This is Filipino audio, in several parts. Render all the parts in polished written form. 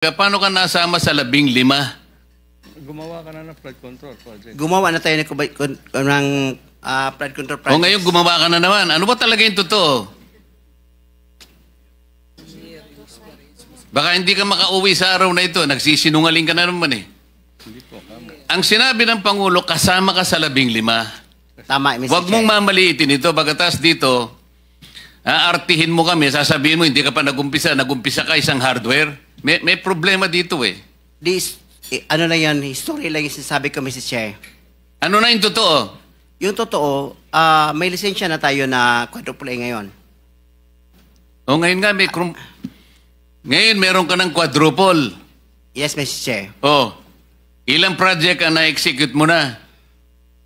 Paano ka nasama sa 15? Gumawa ka na ng flood control project. Gumawa na tayo ng flood control project. O ngayon gumawa ka na naman. Ano ba talaga yung totoo? Baka hindi ka makauwi sa araw na ito. Nagsisinungaling ka na naman eh. Hindi po kami. Ang sinabi ng Pangulo, kasama ka sa 15. Tama, Mr. Huwag mong mamaliitin ito. Bagatas dito, aartihin mo kami, sasabihin mo, hindi ka pa nagumpisa ka isang hardware. May problema dito eh. Ano na yan, history lang yung sinasabi ko, Mr. Chair. Ano na yung totoo? Yung totoo, may lisensya na tayo na quadruple A ngayon. O ngayon nga, ngayon meron ka ng quadruple. Yes, Mr. Chair. O, ilang project ang na-execute mo na?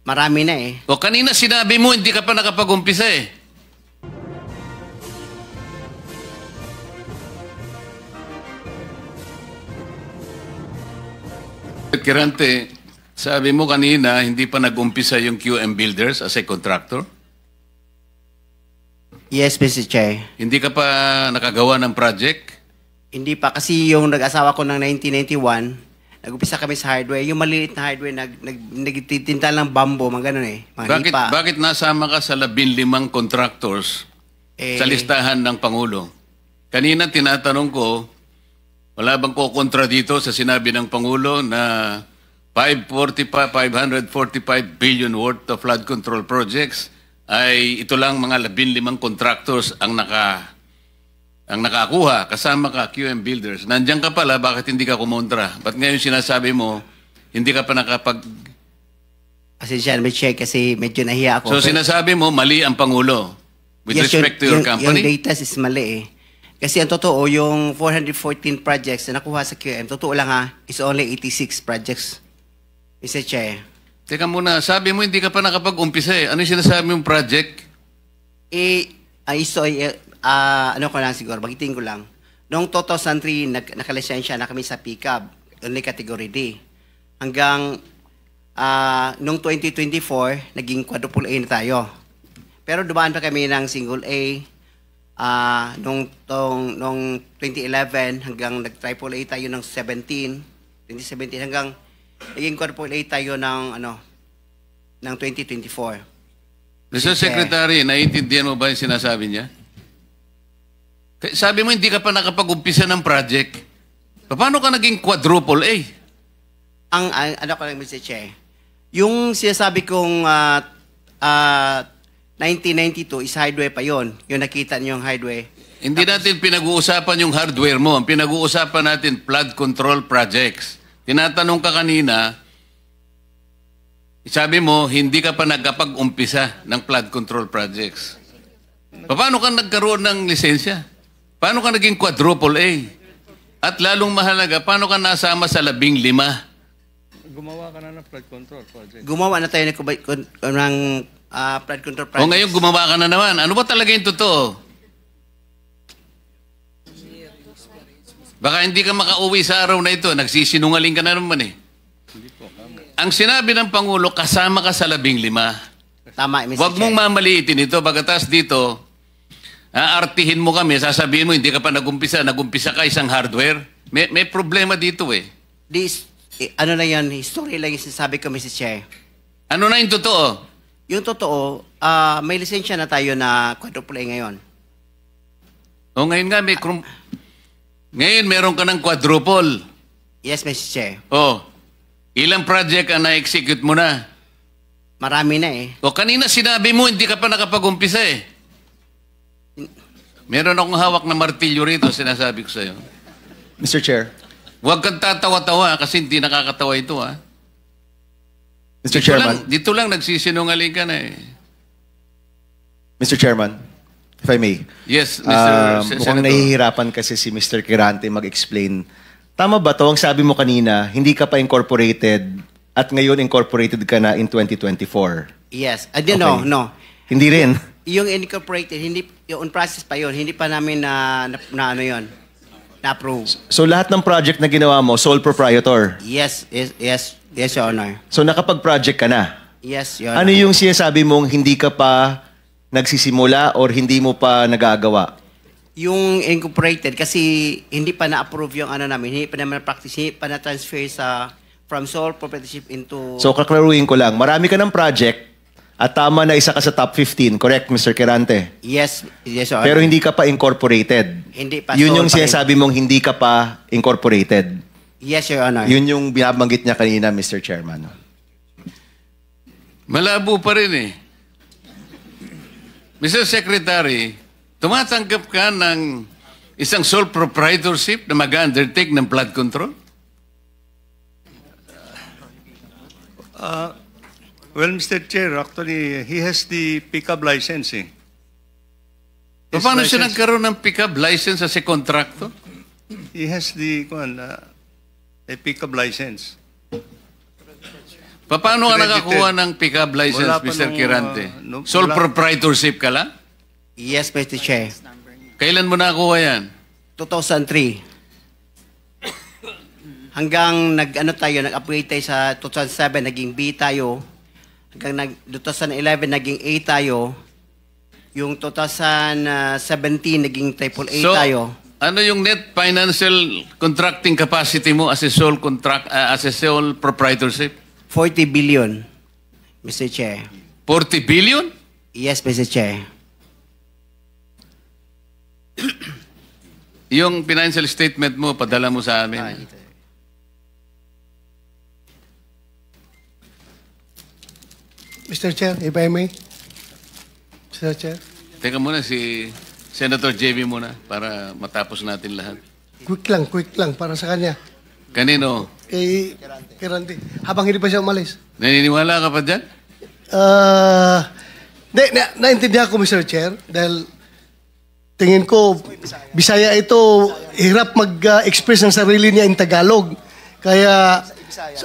Marami na eh. O kanina sinabi mo, hindi ka pa nakapag-umpisa eh. Kirante, sabi mo kanina, hindi pa nag-umpisa yung QM Builders as a contractor? Yes, Mr. Chair. Hindi ka pa nakagawa ng project? Hindi pa kasi yung nag-asawa ko ng 1991, nag-upisa kami sa hardware. Yung maliliit na hardware, nagtitinta ng bambo, mga ganun eh. Mga hipa. Bakit nasama ka sa 15 contractors sa listahan ng Pangulo? Kanina tinatanong ko, wala bang kukontra dito sa sinabi ng Pangulo na 545 billion worth of flood control projects ay ito lang mga 15 contractors ang nakakuha, kasama ka, QM Builders. Nandiyan ka pala, bakit hindi ka kumontra? Ba't ngayon sinasabi mo, hindi ka pa nakapag... Pasensya na, Mr. Chair, kasi medyo nahiya ako. So sinasabi mo, mali ang Pangulo with respect to your company? Yung data is mali eh. Kasi ang totoo, yung 414 projects na nakuha sa QM, totoo lang ha, is only 86 projects. Mr. Chair. Teka muna, sabi mo hindi ka pa nakapag-umpisa eh. Ano yung sinasabi mong project? Ano ko lang siguro, bagitin ko lang. Noong 2003, nakalisensya na kami sa pickup, only category D. Hanggang noong 2024, naging quadruple A na tayo. Pero dumaan pa kami ng single A, noong 2011 hanggang nag-triple A tayo ng 2017 hanggang naging quadruple A tayo ng 2024. Mr. Secretary, naiintindihan mo ba yung sinasabi niya? Sabi mo hindi ka pa nakapag-umpisa ng project. Paano ka naging quadruple A? Ano ko lang, Mr. Che, yung sinasabi kong 1992 is hardware pa yon. Yung nakita niyo yung hardware. Hindi natin pinag-uusapan yung hardware mo. Ang pinag-uusapan natin, flood control projects. Tinatanong ka kanina, sabi mo, hindi ka pa nagkapag-umpisa ng flood control projects. Paano ka nagkaroon ng lisensya? Paano ka naging quadruple A? At lalong mahalaga, paano ka nasama sa 15? Gumawa ka na ng flood control project. Gumawa na tayo ng flood control project. O ngayon gumawa ka na naman. Ano ba talaga yung totoo? Baka hindi ka makauwi sa araw na ito. Nagsisinungaling ka na naman eh. Hindi po kami. Ang sinabi ng Pangulo, kasama ka sa 15. Tama, Mr. Huwag mong mamaliitin ito. Bagatas dito, aartihin mo kami, sasabihin mo, hindi ka pa nagumpisa ka isang hardware. May problema dito eh. Ano na yan, history lang yung sinasabi ko, Mr. Chair. Ano na yung totoo? Yung totoo, may lisensya na tayo na quadruple A ngayon. O ngayon nga, ngayon meron ka ng quadruple. Yes, Mr. Chair. O, ilang project ang na-execute mo na? Marami na eh. O kanina sinabi mo, hindi ka pa nakapag-umpisa eh. Meron akong hawak na martilyo rito, sinasabi ko sa'yo. Mr. Chair. Huwag kang tatawa-tawa kasi hindi nakakatawa ito ha. Mr. Chairman. Dito lang nagsisinungaling ka na eh. Mr. Chairman, if I may. Yes, Mr. Mukhang Senator. nahihirapan kasi si Mr. Kirante mag-explain. Tama ba to? Ang sabi mo kanina, hindi ka pa incorporated at ngayon incorporated ka na in 2024. Yes. Okay. No. Hindi rin. Yung incorporated, yung on process pa yon, hindi pa namin na-approve. So lahat ng project na ginawa mo, sole proprietor. Yes, Your Honor. So nakapag-project ka na. Yes, Your Honor. Ano yung sinasabi mong hindi ka pa nagsisimula or hindi mo pa nagagawa? Yung incorporated, kasi hindi pa na-approve yung ano namin, hindi pa naman practice, hindi pa na-transfer from sole proprietorship into... So kaklaruhin ko lang, marami ka ng project at tama na isa ka sa top 15, correct Mr. Quirante? Yes, Your Honor. Pero hindi ka pa incorporated. Hindi pa. Yun sole yung pa rin. sinasabi mong hindi ka pa incorporated. Yes, Your Honor. Yun yung binabanggit niya kanina, Mr. Chairman. Malabo pa rin eh. Mr. Secretary, tumatanggap ka ng isang sole proprietorship na mag-undertake ng flood control? Well, Mr. Chair, actually, he has the pickup license. His Paano siya license- nagkaroon ng pick-up license as a contractor? He has the a pickup license. Paano ka Credited. nakakuha ng pick-up license, Wala pa Mr. nung, Quirante? nung- Sole wala. proprietorship ka lang? Yes, Mr. Chair. Kailan mo nakakuha yan? 2003. Hanggang nag-upgrade tayo sa 2007, naging B tayo. Hanggang 2011, naging A tayo. Yung 2017, naging triple A tayo. Ano yung net financial contracting capacity mo as a sole proprietorship? 40 billion, Mr. Chair. 40 billion? Yes, Mr. Chair. Yung financial statement mo, padala mo sa amin. Mr. Chair, if I may. Mr. Chair, Teka muna, si Senator JB muna para matapos natin lahat. quick lang para sa kanya. Kanino? Kay Randy. Habang hindi pa siya umalis. Naniniwala ka pa dyan? Naintindihan ko, Mr. Chair, dahil tingin ko, Bisaya ito, hirap mag-express ng sarili niya in Tagalog. Kaya,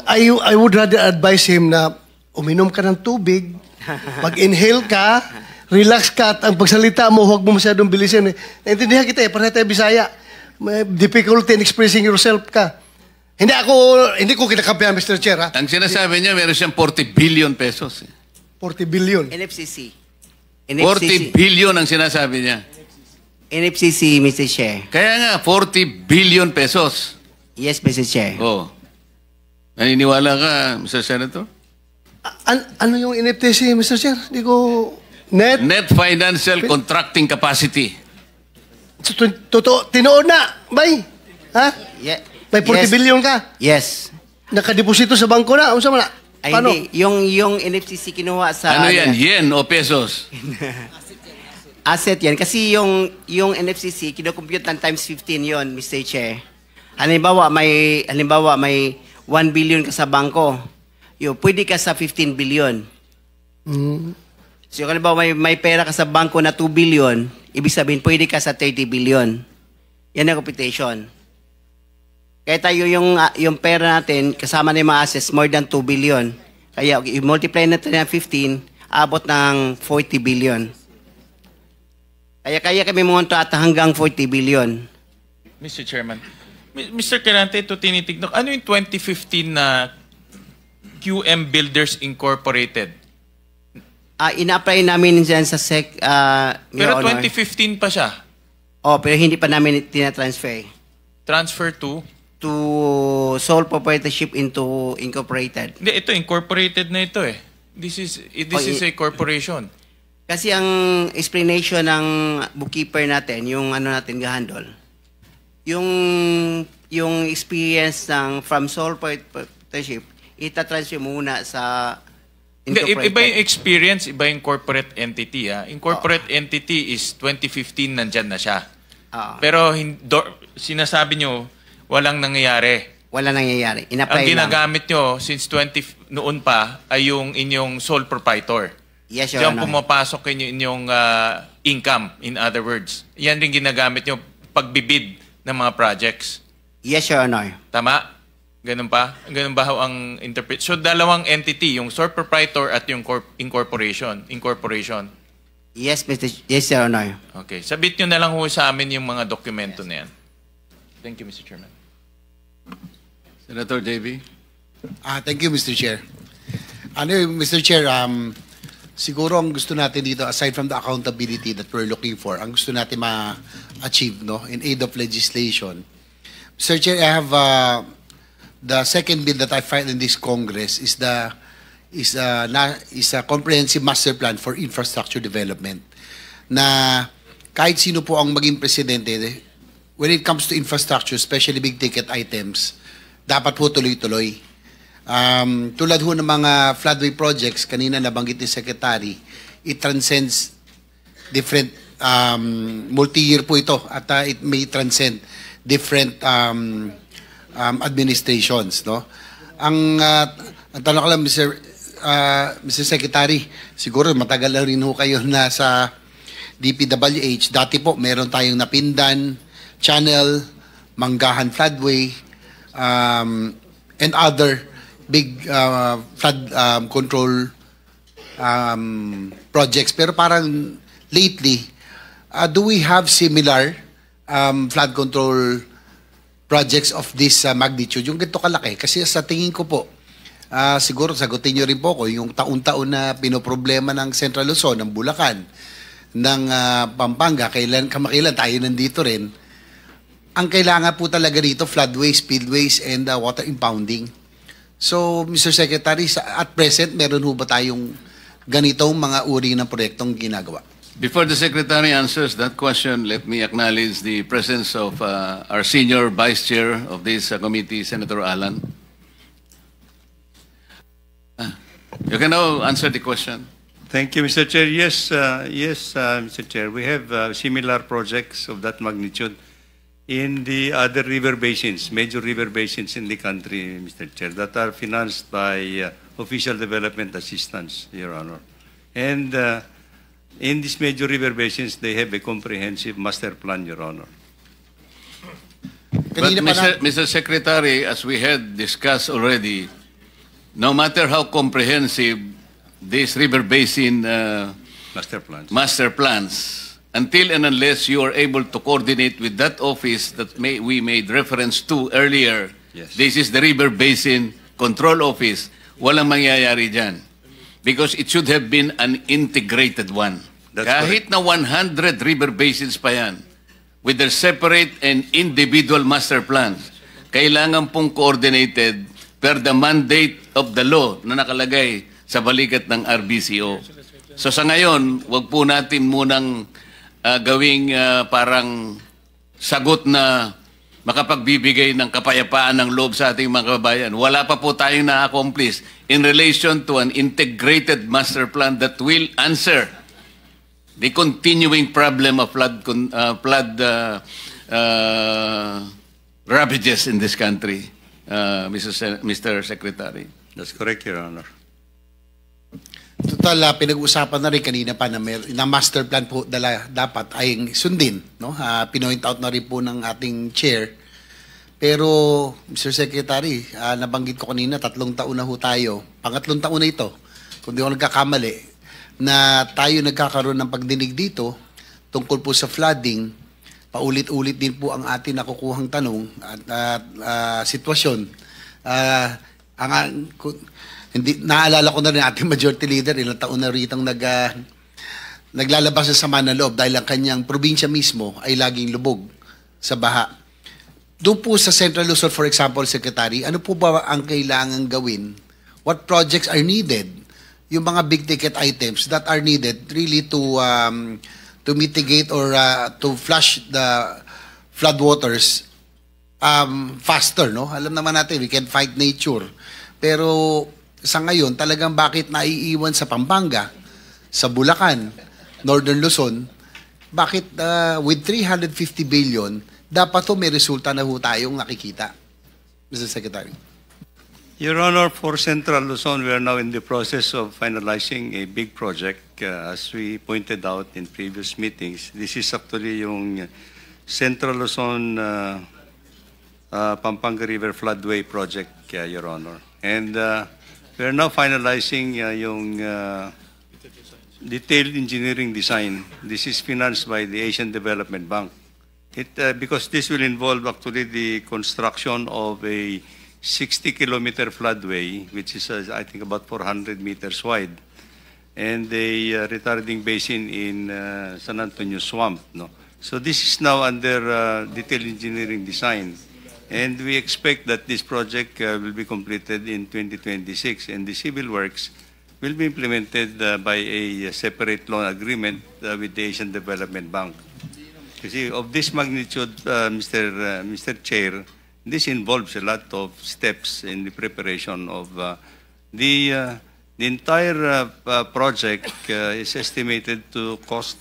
I would rather advise him na uminom ka ng tubig, mag-inhale ka, relax ka, at ang pagsalita mo, huwag mo masyadong bilisin. Naintindihan kita eh, parang tayo Bisaya. May difficulty in expressing yourself ka. Hindi ko kinakampihan, Mr. Chair, ha? Ang sinasabi niya, meron siyang 40 billion pesos. 40 billion. NFCC. 40 billion ang sinasabi niya. NFCC, Mr. Chair. Kaya nga, 40 billion pesos. Yes, Mr. Chair. Oh. Naniniwala ka, Mr. Senator? Ano yung NFTC, Mr. Chair? Hindi ko... Net? Net financial contracting capacity. Totoo, tinoon na, bay. Ha? Yeah. May 40 billion ka. Yes. Nakadeposito sa bangko na. Ano sa mga? Ay, Paano? hindi. Yung NFCC kinuha sa... Ano yan? Yen o pesos? Asset yan. Kasi yung NFCC, kinocompute ng times 15 yon, Mr. Chair. Halimbawa, may 1 billion ka sa bangko. Pwede ka sa 15 billion. So, kung halimbawa may pera ka sa bangko na 2 billion, ibig sabihin, pwede ka sa 30 billion. Yan ang computation. Kaya tayo yung pera natin, kasama na yung mga assets, more than 2 billion. Kaya i-multiply natin ng 15, abot ng 40 billion. Kaya kami munto at hanggang 40 billion. Mr. Chairman, Mr. Quirante, ito tinitignan. Ano yung 2015 na QM Builders Incorporated? Ina-apply namin dyan sa SEC, Pero Your Honor. 2015 pa siya. Pero hindi pa namin tinatransfer Transfer to? to sole proprietorship into incorporated. Hindi, ito, incorporated na ito eh. This is a corporation. Kasi ang explanation ng bookkeeper natin, yung ano natin gahandol, yung experience ng from sole proprietorship, itatransfer muna sa Hindi, incorporated. iba yung experience, iba yung corporate entity. Incorporate entity is 2015 nandyan na siya. Pero sinasabi nyo, walang nangyayari. Wala nangyayari. In-apply Ang lang. ginagamit nyo since noon pa ay yung inyong sole proprietor. Yes, Your Diyan Honor. pumapasok inyong income, in other words. Yan rin ginagamit nyo pagbibid ng mga projects. Yes, Your Honor. Tama? Ganun pa? Ganun ba ang interpret? So, dalawang entity, yung sole proprietor at yung incorporation. Yes, Your Honor. Okay. Sabit nyo na lang ho sa amin yung mga dokumento na yan. Thank you, Mr. Chairman. Senator JB? Thank you, Mr. Chair. Mr. Chair, siguro ang gusto natin dito, aside from the accountability that we're looking for, ang gusto natin achieved, no, in aid of legislation. Mr. Chair, I have the second bill that I filed in this Congress is a comprehensive master plan for infrastructure development. Na kahit sino po ang maging presidente, when it comes to infrastructure, especially big ticket items, dapat po tuloy-tuloy. Tulad ho ng mga floodway projects, kanina nabanggit ni Secretary, it transcends different, multi-year po ito at it may transcend different administrations, no? Ang tanong ko lang, Mr. Secretary, siguro matagal na rin ho kayo na sa DPWH. Dati po, meron tayong Napindan, Channel, Manggahan Floodway, and other big flood control projects. Pero parang lately, do we have similar flood control projects of this magnitude? Yung ganito kalaki. Kasi sa tingin ko po, siguro sagutin nyo rin po ko, yung taon-taon na pinoproblema ng Central Luzon, ng Bulacan, ng Pampanga, kamakailan tayo nandito rin. Ang kailangan po talaga rito, floodways, spillways, and water impounding. So, Mr. Secretary, at present, meron ho ba tayong ganitong mga uri ng proyektong ginagawa? Before the Secretary answers that question, let me acknowledge the presence of our senior Vice Chair of this committee, Senator Alan. You can now answer the question. Thank you, Mr. Chair. Yes, Mr. Chair. We have similar projects of that magnitude in the other river basins, major river basins in the country, Mr. Chair, that are financed by official development assistance, Your Honor. And in these major river basins, they have a comprehensive master plan, Your Honor. But Mr. Secretary, as we had discussed already, no matter how comprehensive these river basin master plans, until and unless you are able to coordinate with that office that we made reference to earlier, yes. This is the River Basin Control Office, walang mangyayari dyan. Because it should have been an integrated one. That's Kahit na 100 river basins pa yan, with their separate and individual master plans, kailangan pong coordinated per the mandate of the law na nakalagay sa balikat ng RBCO. So sa ngayon, wag po natin munang gawing parang sagot na makapagbibigay ng kapayapaan ng loob sa ating mga kababayan. Wala pa po tayong na-accomplish in relation to an integrated master plan that will answer the continuing problem of flood ravages in this country, Mr. Secretary. That's correct, Your Honor. Total, pinag-usapan na rin kanina pa na master plan po dapat ay sundin. No? Pinoint out na rin po ng ating chair. Pero, Mr. Secretary, nabanggit ko kanina, 3 taon na ho tayo. Pangatlong taon na ito, kung di ako nagkakamali, na tayo nagkakaroon ng pagdinig dito tungkol po sa flooding. Paulit-ulit din po ang ating nakukuhang tanong at sitwasyon. Hindi, naalala ko na rin ating majority leader, ilang taon na ritong naglalabas sa sama ng loob dahil ang kanyang probinsya mismo ay laging lubog sa baha. Doon po sa Central Luzon, for example, Secretary, ano po ba ang kailangan gawin? What projects are needed? Yung mga big ticket items that are needed really to mitigate or to flush the floodwaters faster, no? Alam naman natin, we can fight nature. Pero sa ngayon, talagang bakit naiiwan sa Pampanga, sa Bulacan, Northern Luzon, bakit with 350 billion, dapat to may resulta na ho tayong nakikita, Mr. Secretary? Your Honor, for Central Luzon, we are now in the process of finalizing a big project. As we pointed out in previous meetings, this is actually yung Central Luzon Pampanga River Floodway Project, Your Honor. And we are now finalizing yung detailed engineering design. This is financed by the Asian Development Bank. Because this will involve actually the construction of a 60-kilometer floodway, which is, I think, about 400 meters wide, and a retarding basin in San Antonio Swamp. No? So this is now under detailed engineering design. And we expect that this project will be completed in 2026, and the civil works will be implemented by a separate loan agreement with the Asian Development Bank. You see, of this magnitude, Mr. Chair, this involves a lot of steps in the preparation of the entire project is estimated to cost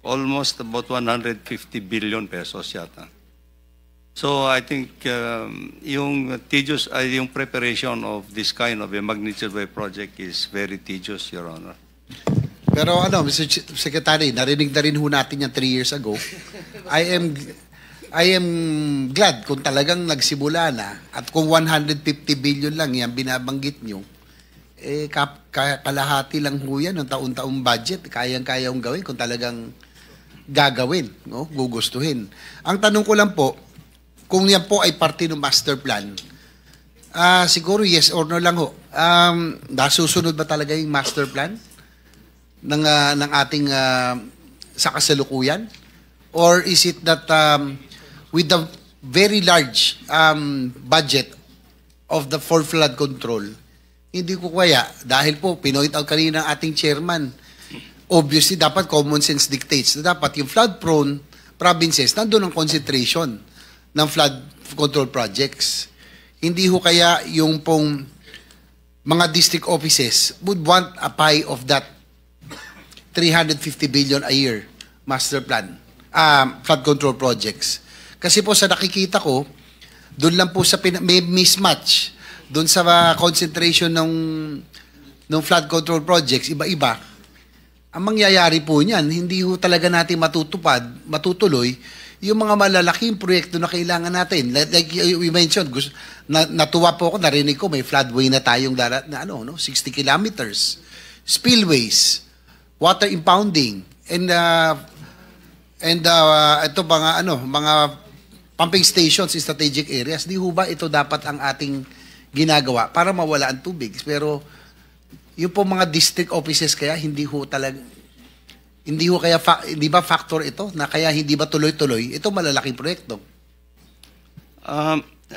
almost about 150 billion pesos yata. So I think yung preparation of this kind of a magnitude wave project is very tedious, Your Honor. Pero Mr. Secretary, narinig na rin ho natin yan 3 years ago. I am glad kung talagang nagsimula na at kung 150 billion lang yan binabanggit nyo, kalahati lang ho yan ng taon-taong budget. Kayang-kayang gawin kung talagang gagawin, no? Gugustuhin. Ang tanong ko lang po, kung yan po ay parte ng master plan, siguro yes or no lang ho. Nasusunod ba talaga yung master plan ng ating sa kasalukuyan? Or is it that with the very large budget of the for flood control, hindi ko kaya, dahil po, pinoint out kanina ng ating chairman, obviously, dapat common sense dictates na dapat yung flood-prone provinces, nandun ang concentration ng flood control projects. Hindi ho kaya yung pong mga district offices would want a pie of that 350 billion a year master plan, flood control projects. Kasi po sa nakikita ko, doon lang po sa may mismatch doon sa concentration ng flood control projects, iba-iba. Ang mangyayari po niyan, hindi ho talaga natin matutuloy yung mga malalaking proyekto na kailangan natin. Like you mentioned, natuwa po ako, narinig ko, may floodway na tayong 60 kilometers. Spillways, water impounding, and ito mga pumping stations in strategic areas. Di ho ba ito dapat ang ating ginagawa para mawala ang tubig? Pero yung po mga district offices kaya hindi ba factor ito na kaya hindi ba tuloy-tuloy ito malalaking proyekto?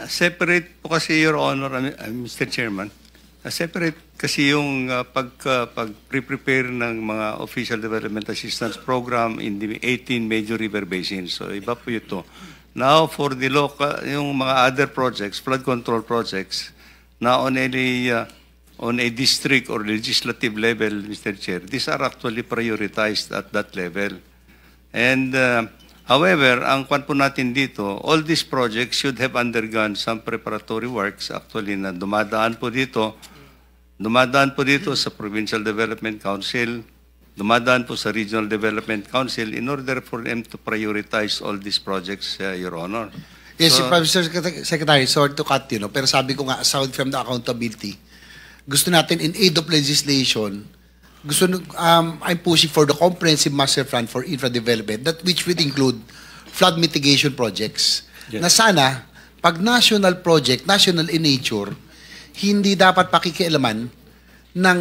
Separate po kasi, Your Honor, Mr. Chairman, separate kasi yung pag-prepare ng mga official development assistance program in the 18 major river basins. So iba po ito. Now for the local, yung mga other projects, flood control projects, na on a district or legislative level, Mr. Chair, these are actually prioritized at that level. And however, ang kwan po natin dito, all these projects should have undergone some preparatory works actually na dumadaan po dito sa Provincial Development Council, dumadaan po sa Regional Development Council in order for them to prioritize all these projects, Your Honor. Yes, Mr. Secretary, sorry to cut you, no? Pero sabi ko nga, aside from the accountability, gusto natin in aid of legislation, I'm pushing for the comprehensive master plan for infra development, that which would include flood mitigation projects. Yes. Na sana, pag national project, national in nature, hindi dapat pakikialaman ng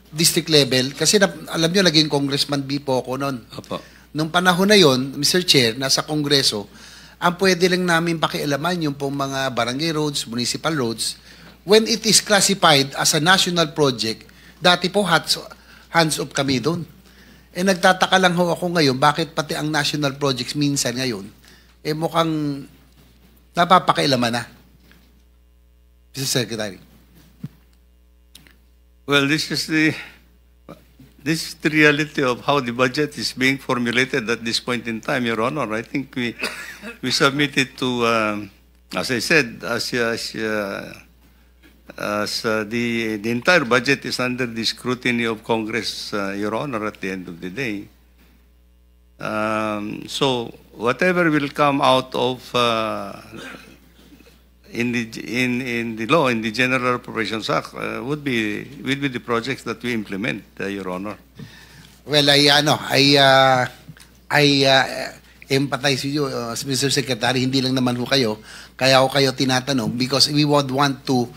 district level. Kasi alam nyo, naging Congressman B po ako noon. Nung panahon na yon, Mr. Chair, nasa Kongreso, ang pwede lang namin pakialaman yung pong mga barangay roads, municipal roads, when it is classified as a national project. Dati po hands off kami doon. Nagtataka lang ho ako ngayon, bakit pati ang national projects minsan ngayon, mukhang napapakialaman na. Mr. Secretary. Well, this is the reality of how the budget is being formulated at this point in time, Your Honor. I think we submitted to, as I said, the entire budget is under the scrutiny of Congress, Your Honor, at the end of the day. So whatever will come out of in the law, in the General Appropriations Act, would be the projects that we implement, Your Honor. Well, I empathize with you, Mr. Secretary. Hindi lang naman ho kayo, kaya ho kayo tinatanong because we would want to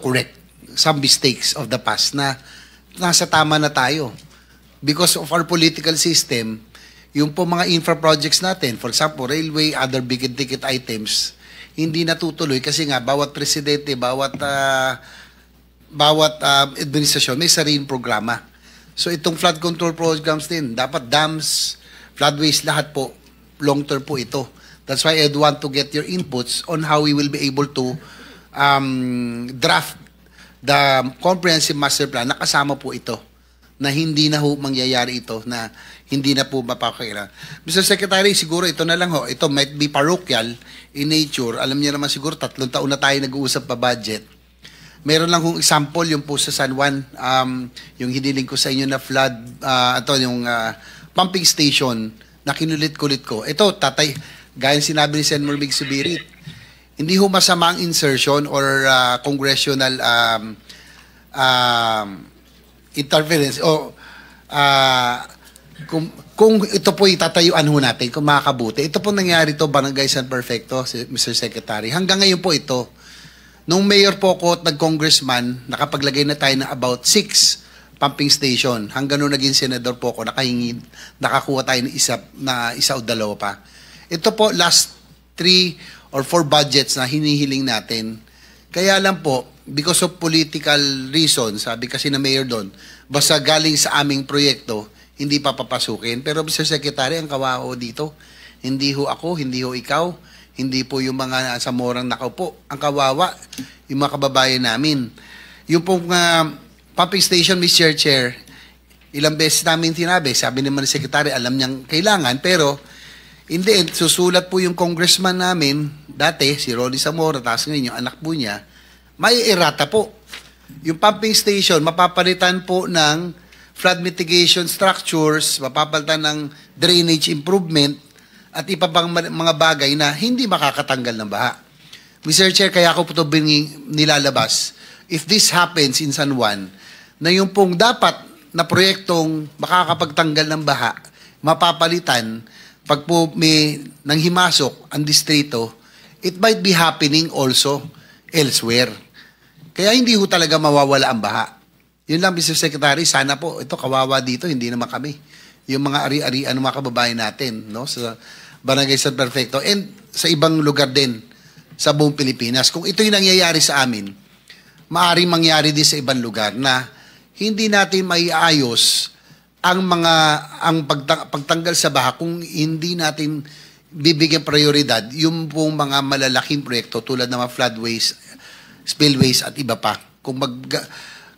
correct some mistakes of the past na nasa tama na tayo. because of our political system, yung po mga infra projects natin, for example, railway, other big ticket items, hindi natutuloy kasi nga bawat presidente, bawat administrasyon may sariling programa. So itong flood control programs din, dapat dams, floodways, lahat po, long-term po ito. That's why I'd want to get your inputs on how we will be able to draft the comprehensive master plan na kasama po ito, na hindi na ho mangyayari ito, na hindi na po mapakailan. Mr. Secretary, siguro ito na lang ho, ito might be parochial in nature. Alam niyo naman siguro, 3 taon na tayo nag-uusap pa budget. Meron lang kong example, yung po sa San Juan, yung hiniling ko sa inyo na flood, yung pumping station na kinulit-kulit ko. Ito, tatay, gaya sinabi ni Sen. Mermig Subirit, hindi ho masama ang insertion or congressional interference o kung ito po itatayuan ho natin, kung makakabuti. Ito po nangyari to, Barangay San Perfecto, Mr. Secretary. Hanggang ngayon po ito, nung mayor po ko at nag-congressman, nakapaglagay na tayo ng about 6 pumping station. Hanggang nung naging senador po ko, nakakuha tayo ng isa o dalawa pa. Ito po, last 3 or 4 budgets na hinihiling natin. Kaya lang po, because of political reasons, sabi kasi na mayor doon, basta galing sa aming proyekto, hindi pa papasukin. Pero Mr. Secretary, ang kawawa dito, hindi ho ako, hindi ho ikaw, hindi po yung mga sa morang nakaupo. Ang kawawa, yung mga kababayan namin. Yung pong pumping station, Mr. Chair, ilang beses namin tinabi, sabi naman ng Secretary, alam niyang kailangan, pero in the end, susulat po yung congressman namin, dati, si Ronnie Zamora, tapos ngayon yung anak po niya, may errata po. Yung pumping station, mapapalitan po ng flood mitigation structures, mapapalitan ng drainage improvement, at iba pang mga bagay na hindi makakatanggal ng baha. Mr. Chair, kaya ako po ito nilalabas. If this happens in San Juan, na yung pong dapat na proyektong makakapagtanggal ng baha, mapapalitan, pag po may nanghimasok ang distrito, it might be happening also elsewhere. Kaya hindi ho talaga mawawala ang baha. Yun lang, Mr. Secretary, sana po, ito kawawa dito, hindi naman kami. Yung mga ari-arian ng mga kababayan natin, no, sa Barangay San Perfecto, and sa ibang lugar din sa buong Pilipinas. Kung ito yung nangyayari sa amin, maaaring mangyari din sa ibang lugar na hindi natin maiayos ang pagtanggal sa baha kung hindi natin bibigyan prioridad yung pong mga malalaking proyekto tulad ng mga floodways, spillways at iba pa.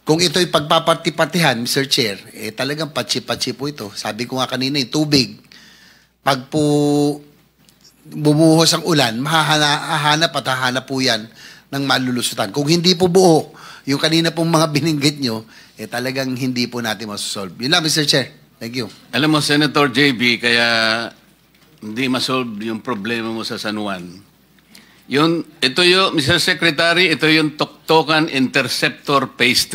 Kung ito'y pagpaparti-partihan, Mr. Chair, talagang patsi-patsi po ito. Sabi ko nga kanina, yung tubig, pag po bumuhos ang ulan, hahanap po yan ng malulusutan. Kung hindi po buo, yung kanina pong mga bininggit nyo, talagang hindi po natin masosolve. Yun lang, Mr. Chair. Thank you. Alam mo, Senator JB, kaya hindi masolve yung problema mo sa San Juan. Ito yung, Mr. Secretary, ito yung Toktokan Interceptor Phase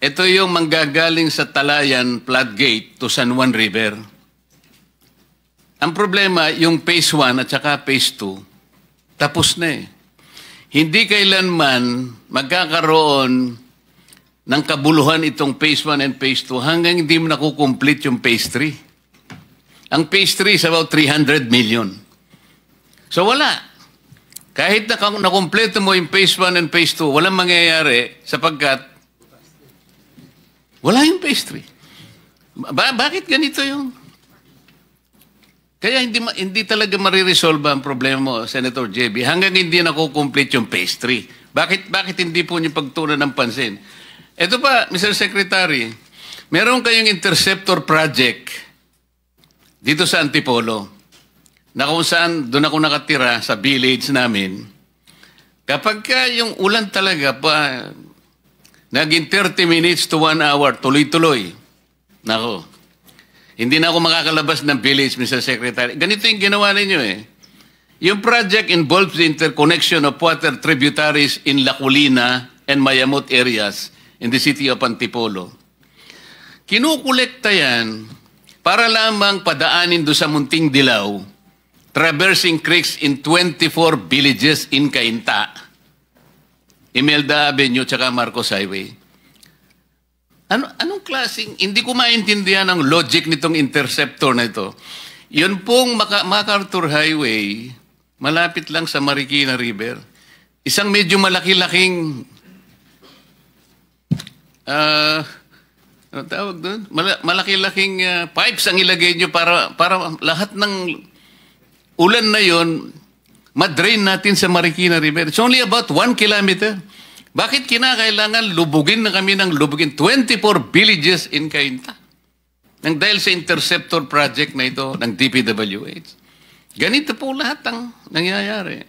3. Ito yung manggagaling sa Talayan Floodgate to San Juan River. Ang problema, yung Phase 1 at saka Phase 2, tapos na eh. Hindi kailanman magkakaroon ng kabuluhan itong Phase 1 and Phase 2 hanggang hindi mo nakukomplete yung Phase 3. Ang Phase 3 is about 300 million. So wala. Kahit nakompleto mo yung Phase 1 and Phase 2, walang mangyayari sapagkat wala yung Phase 3. Bakit ganito yung? Kaya hindi talaga mariresolve ang problema mo, Senator JB, hanggang hindi nakukomplete yung Phase 3. Bakit hindi po niyo pagtunan ng pansin? Ito pa, Mr. Secretary, meron kayong interceptor project dito sa Antipolo, na kung saan doon ako nakatira sa village namin. Kapag yung ulan talaga pa, naging 30 minutes to 1 hour, tuloy-tuloy. Nako, hindi na ako makakalabas ng village, Mr. Secretary. Ganito yung ginawa ninyo eh. Yung project involves the interconnection of water tributaries in La Colina and Mayamot areas in the city of Antipolo. Kinukolekta yan para lamang padaanin do sa Munting Dilaw, traversing creeks in 24 villages in Cainta, Imelda Avenue, tsaka Marcos Highway. Anong klaseng, hindi ko maintindihan ang logic nitong interceptor na ito. Yun pong MacArthur Highway, malapit lang sa Marikina River. Isang medyo malaki-laking, ano tawag doon? Malaki-laking pipes ang ilagay nyo para lahat ng ulan na yon madrain natin sa Marikina River. It's only about 1 kilometer. Bakit kinakailangan lubugin na kami ng lubugin 24 villages in Cainta? Nang dahil sa interceptor project na ito ng DPWH. Ganito po lahat ang nangyayari.